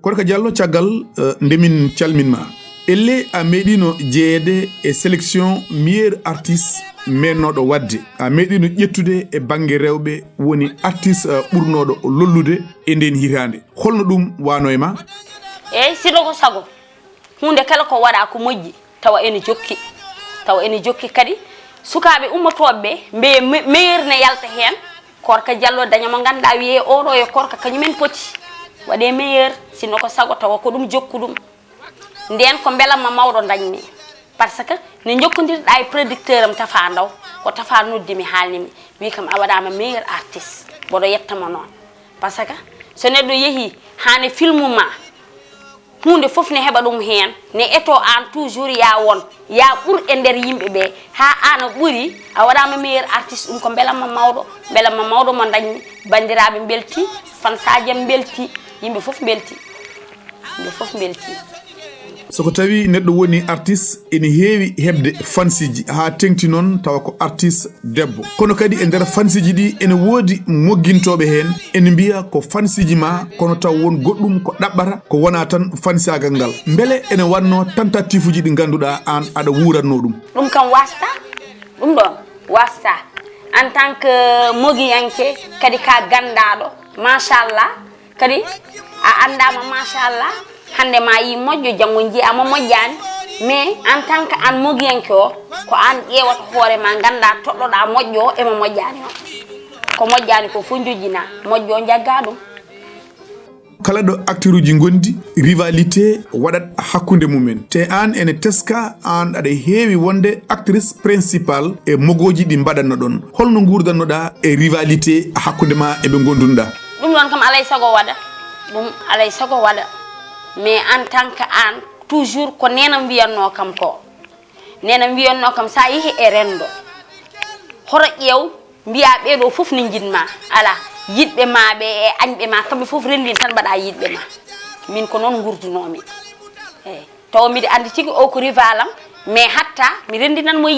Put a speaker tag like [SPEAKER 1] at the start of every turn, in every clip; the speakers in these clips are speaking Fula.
[SPEAKER 1] Koorka Diallo caggal ndemin calminma elle a meeɗino jeeyede e sélection meilleur artiste mennoɗo wadde a meeɗino ƴettude e banggue rewɓe woni artiste ɓurnoɗo lollude e nden hitande holno ɗum wano e ma?
[SPEAKER 2] eyyi siɗo ko sago hunde kala ko waɗa ko moƴƴi tawa ene jokki kadi sukaɓe ummotoɓeɓe mbiye meilleur ne yalta hen Koorka Diallo daña mo ganduɗa wiye oɗo e Koorka kañumen poti waɗe meilleur sino ko sago tawa ko ɗum jokku ɗum nden ko belamma mawɗo dañmi par ce que ne jokkodirɗa e producteur am Tafa Ndaw ko Tafa noddi mi haalnimi wi kam a waɗama meilleur artiste mboɗo yettamo noon par ce que so neɗɗo yeehi hane film ma hunde foof ne heɓa ɗum hen ne eto an toujours ya won ya ɓuur e nder yimɓeɓe ha an a ɓuuri a waɗama meilleur artiste ɗum ko belamma mawɗo mo dañmi bandiraɓe belti fansaji am belti yimɓe foof belti
[SPEAKER 1] soko tawi neɗɗo woni artiste ene heewi hebde fansiji ha tengti noon tawa ko artiste debbo kono kadi e nder fansiji ɗi ene woodi mogguintoɓe hen ene mbiya ko fansiji ma kono taw won goɗɗum ko ɗaɓɓata ko wona tan fansagal ngal beele ene wanno tentative uji ɗi ganduɗa an aɗa wuranno ɗum
[SPEAKER 2] kam wasta ɗum ɗon wasta en tant que mogiyanke kadi ka gandaɗo machallah kadi a andama machallah hande ma yi moƴƴo janggo jiyama moƴƴani mais en tant que an mogiyanke o ko an ƴewata hoore ma ganda toɗɗoɗa moƴƴo o emo moƴƴani o ko moƴƴani ko fof jojjina moƴƴo o jagga ɗum
[SPEAKER 1] kala ɗo acteur uji gondi rivalité waɗat hakkude mumen te an ene teska an aɗa heewi wonde actrice principale e mogoji ɗi mbaɗanno ɗon holno gurdannoɗa e rivalité hakkude ma eɓe gondunoɗa
[SPEAKER 2] ɗum ɗon kam alay sago waɗa mais en tant que an toujours ko nenam wiyanno kam sa yeehi e rendo horo ƴeew mbiya ɓeɗo foof ne jinma ala yiɗɓe maɓe e añɓe ma kamɓe foof rendin tan mbaɗa yiɗɓe ma min ko noon gurdunomi eyyi taw mbiɗa andi tigui o ko rivalam mais hatta mi rendinanmo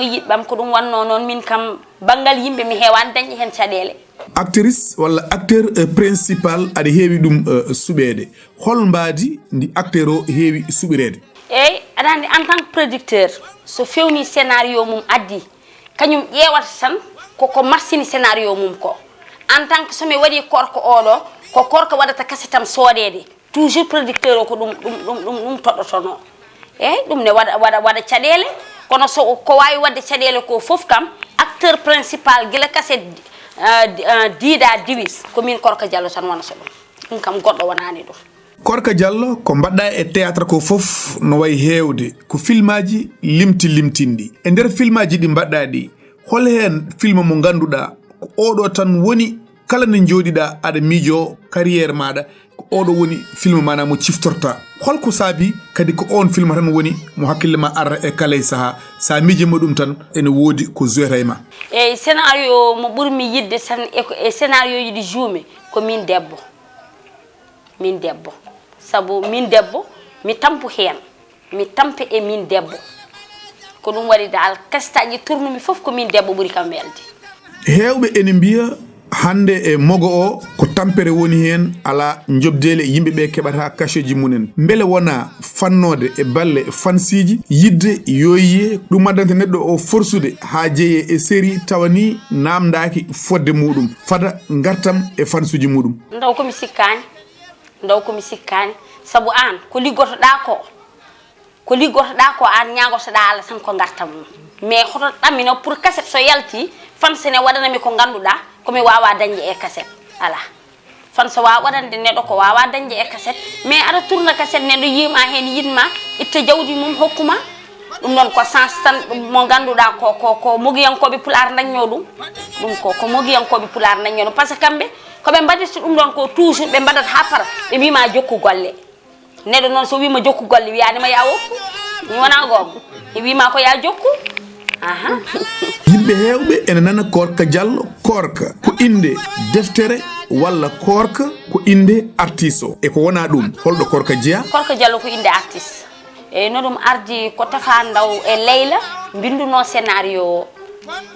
[SPEAKER 2] yiɗɓam ko ɗum wanno noon min kam banggal yimɓe mi hewani dañƴi hen caɗele
[SPEAKER 1] actrice walla acteur principal aɗa heewi ɗum suɓede hol mbadi ndi acteur o heewi suɓirede
[SPEAKER 2] eyyi aɗa andi en tant que producteur so fewni scénario mum addi kañum ƴewata tan koko marsini scénario mum ko en tant que somi waɗi Koorka oɗo ko Koorka waɗata kasetam soodede toujours producteur o ko ɗum toɗɗotono eyyi ɗum ne waɗa caɗele kono so ko wawi wadde caɗele ko foof kam acteur principal guila kaset diida diwis komin Koorka Diallo tan wonata ɗum kam goɗɗo wonani ɗum
[SPEAKER 1] Koorka Diallo ko mbaɗɗa e théâtre ko foof no wayi heewde ko filmaji limtinɗi e nder filmaji ɗi mbaɗɗa ɗi hol hen film mo ganduɗa ko oɗo tan woni kala ne jooɗiɗa aɗa miijo carrière maɗa ko oɗo woni film mana mo ciftorta holko saabi kadi ko on film tan woni mo hakkille ma arra e kala e saaha sa miijima ɗum tan ene woodi ko joueta e ma
[SPEAKER 2] eyyi scénario mo ɓurmi yidde tan e scénario ji ɗi juumi ko min debbo saabu min debbo mi tampu hen mi tampe e min debbo ko ɗum waɗi dal kastaji tournumi foof ko min debbo ɓuuri kam welde
[SPEAKER 1] hewɓe ene mbiya hande e mogo o ko tampere woni hen ala jobdele yimɓeɓe keɓata cacheji munen beele wona fannode e balle fansiji yidde yoyiye ɗum addante neɗɗo o forsude ha jeeye e série tawani namdaki fodde muɗum fada gartam e fansuji muɗum
[SPEAKER 2] ndaw komi sikkani saabu an ko liggotoɗa ko an ñagotoɗa Allah tan ko gartam mum mais hoto ɗammino pour cassette so yalti fanse ne waɗanami ko ganduɗa komi wawa dañde e cassette ala fanse wawa waɗande neɗɗo ko wawa dañde e cassette mais aɗa tourna cassette neɗɗo yima hen yidma itta jawdi mum hokkuma ɗum ɗon ko sens tan mo ganduɗa ko mogiyankoɓe pular dañño ɗum ko mogiyankoɓe pular dañño ɗum par ce que kamɓe koɓe mbaɗirta ɗum ɗon ko toujours ɓe mbaɗat ha para ɓe mbima jokku golle neɗɗo noon so wima jokku golle wiyanima ya woppu ni wona gonga e wima ko ya jokku
[SPEAKER 1] yimɓe hewɓe ene nana Koorka Diallo Koorka ko inde deftere walla Koorka ko inde artiste o e ko wona ɗum holɗo Koorka jeeya
[SPEAKER 2] Koorka Diallo ko inde artiste eyyi no ɗum ardi ko Tafa Ndaw e Leyla binduno scénario o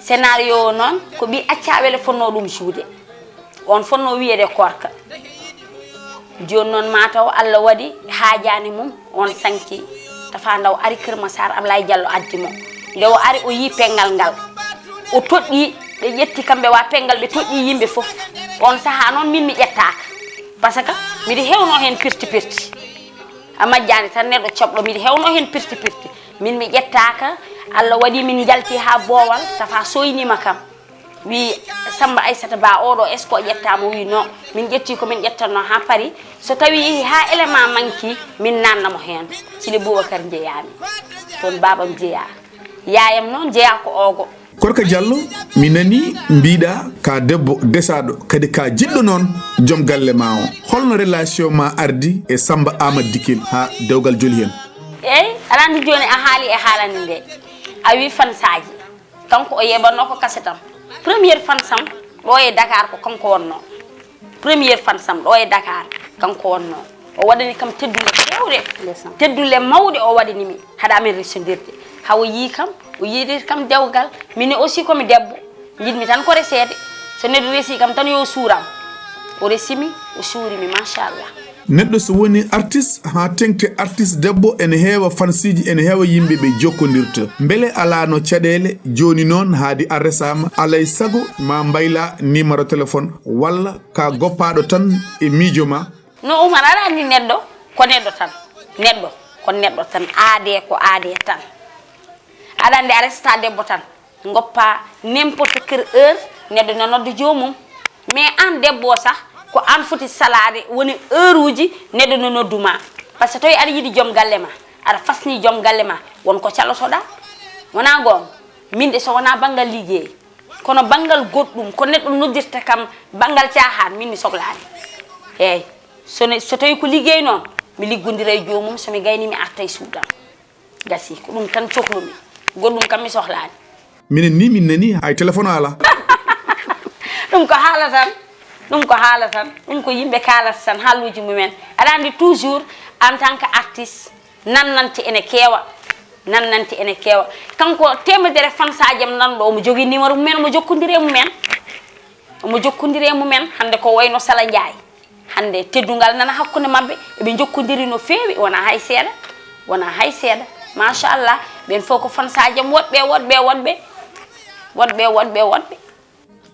[SPEAKER 2] scénario non ko bi accawele fonno dum juude on fonno wiede Koorka joni non mataw Allah wadi haajani mum on sanki tafa ndaw ari Kër Massar Ablaye Diallo addi mo ndew ari o yi pengal ngal o toddi be yetti kambe wa pengal be toddi yimbe fof on saha non min mi jettaka parce que mi hewno hen pirti amajjani tan neddo cobdo mi hewno hen pirti min mi jettaka Allah wadi min jalti ha boowal tafa soyni makam wi Samba Aissata Ba odo esko jettamo wi no min jetti ko min jettanno ha pari so tawi ha élément manki min nanna mo hen cili Boubacar jeyami ton babam jeya yaayam non jeya ko ogo
[SPEAKER 1] Koorka Diallo mi nani mbiɗa ka debbo desaɗo kadi ka jiɗɗo noon joom galle ma o holno relation ma ardi e Samba Amadou Dikil ha dewgal joli hen
[SPEAKER 2] eyyi aɗa joni a haali e haalande nde a wi fansaji kanko o yeɓanno ko kasetam premiére fansam ɗo e Dakar ko kanko wonno premiére fansam ɗo e Dakar kanko wonno o waɗani kam teddule kewɗe teddule mawɗe o waɗani min haɗa amen resodirde hawo yi kam o yiidir kam dewgal min aussi komi debbo jiɗmi tan ko resede so neɗɗo resi kam tan yo suuram o resimi o suurimi machallah
[SPEAKER 1] neɗɗo so woni artiste ha tengte artiste debbo ene heewa fansiji ene heewa yimɓe ɓe jokkodirta beele ala no caɗele joni noon haadi a resama alay saago ma mbayla numéro téléphone walla ka goppaɗo tan e miijo ma
[SPEAKER 2] no Oumar aɗa andi neɗɗo ko neɗɗo tan neɗɗo ko neɗɗo tan aade ko aade tan aɗa andi a resta debbo tan goppa n'importe quelle heure neɗɗo no nodda jomum mais an debbo sah ko an foti salade woni heure uji neɗɗo no nodduma par ce que tawi aɗa yiiɗi joom galle ma aɗa fasni joom galle ma wonko calotoɗa wona gonga min de so wona banggal liggey kono banggal goɗɗum ko neɗɗo noddirta kam banggal cahan min mi sohlani eyyi so tawi ko liggey noon mi liggodira e jomum somi gayni mi arta e suudam gasi ko ɗum tan cohlumi goɗɗum kam mi sohlani
[SPEAKER 1] minen ni min nani hay téléphone ala
[SPEAKER 2] ɗum ko haala tan ɗum ko haala tan ɗum ko yimɓe kalata tan haalluji mumen aɗa andi toujours en tant que artiste nannante ene keewa kanko temedere fansaji am nanɗo omo jogui numéro mumen omo jokkondiri mumen hande ko wayno Sala Ndiaye hande teddugal nana hakkude mabɓe eɓe jokkodiri no feewi wona hay seeɗa machallah ɓen fof ko fansaji am woɗɓe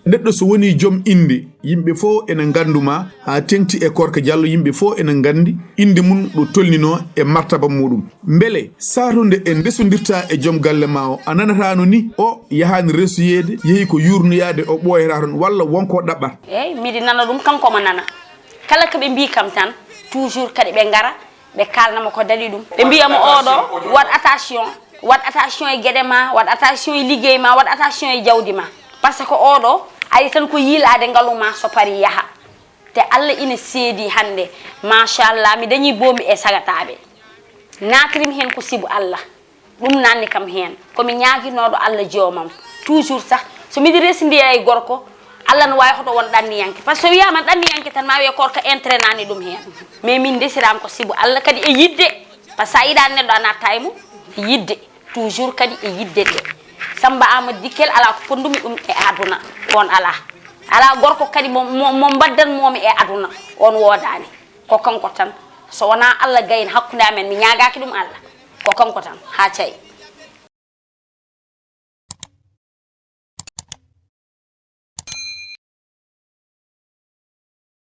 [SPEAKER 1] neɗɗo so woni joom inde yimɓe fof ene ganduma ha tengti e Koorka Diallo yimɓe fof ene gandi inde mum ɗo tolnino e martaba muɗum beele saatude e ndesodirta e joom galle ma o a nanatano ni o yahani resoyede yeehi ko yurnoyade o ɓoyata toon walla wonko ɗaɓɓat
[SPEAKER 2] eyyi miɗi nana ɗum kanko mo nana kala koɓe mbi kam tan toujours kadi ɓe gara ɓe kalnama ko dali ɗum ɓe mbiyamo oɗo wat attention e gueɗe ma wat attention e liggey ma wat attention e jawdi ma par ce que oɗo ari tan ko yiilade ngaluma so pari yaha te Allah ina seedi hande machallah mi dañi bomi e sagataɓe natrim hen ko sibu Allah ɗum nanni kam hen komi ñaguinoɗo Allah joomam toujours sah so miɗi residi e gorko Allah no wawi hoto won ɗanniyanke par ce que so wiyama ɗanniyanke tan ma wiye Koorka entraînani ɗum hen mais min desirama ko sibu Allah kadi e yidde par ce que sa yiɗa neɗɗo a natta e mum yidde toujours kadi e yidde de Samba Amadou Dikil ala ko fondumi ɗum e aduna on ala gorko kadi mo mbaddanmomi e aduna on wodani ko kanko tan so wona Allah gayni hakkude amen mi ñagaki ɗum Allah ko kanko tan ha cayi